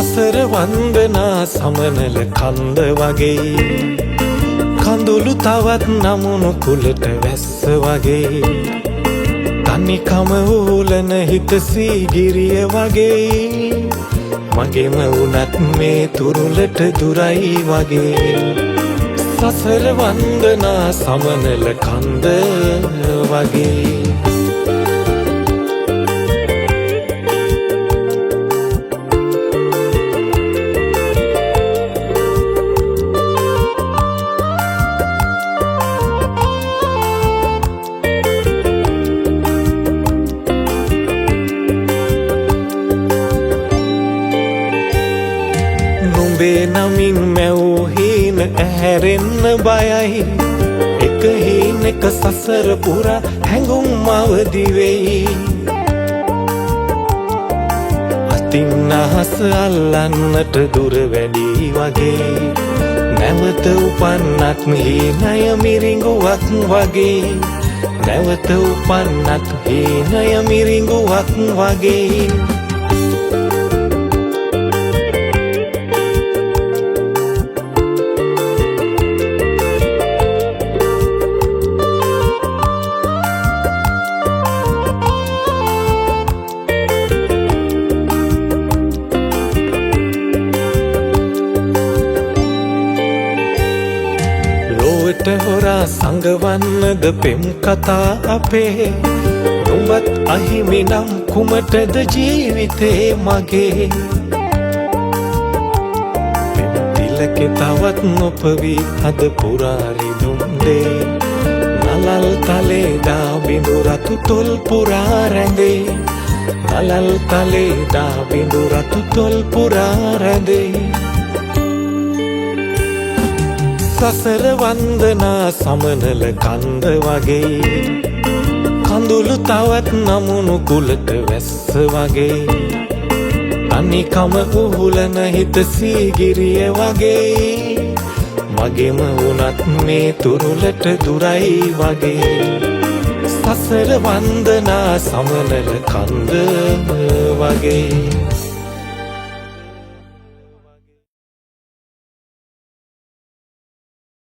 සසර වන්දනා සමනල කන්ද වගේ කඳුළු තවත් නමුණු කුලට වැස්ස වගේ තනිකම ඌලන හිත සීගිරිය වගේ මගේම වුණත් මේ තුරුලට දුරයි වගේ සසර වන්දනා සමනල කන්ද වගේ නුඹේ නමින් මැවූ හීන ඇහැරෙන්න බයයි එක හීනක සසර පුරා හැඟුම් අවදි වෙයි අතින් අහස අල්ලන්නට දුර වැඩි වගේ නැවත උපන්නත් හීනය මිරිඟුවක් වගේ නැවත උපන්නත් හීනය මිරිඟුවක් වගේ ලොවට හොරා සංගවන්නද පෙම් කතා අපේ නුඹත් අහිමි නම් කුමටද ජීවිතේ මගේ පෙම් තිලකේ තවත් නොපවි හද පුරා රිදුම්දේ නලල් තලේ දා බිඳු රතු තොල් පුරා රැඳේ නලල් තලේ දා බිඳු රතු තොල් පුරා රැඳේ සසර වන්දනා සමනල කන්ද වගේ කඳුළු තවත් නමුණු කුලට වැස්ස වගේ අනිකම උහුලන හිත සීගිරිය වගේ මගේම වුණත් මේ තුරුලට දුරයි වගේ සසර වන්දනා සමනල කන්ද වගේ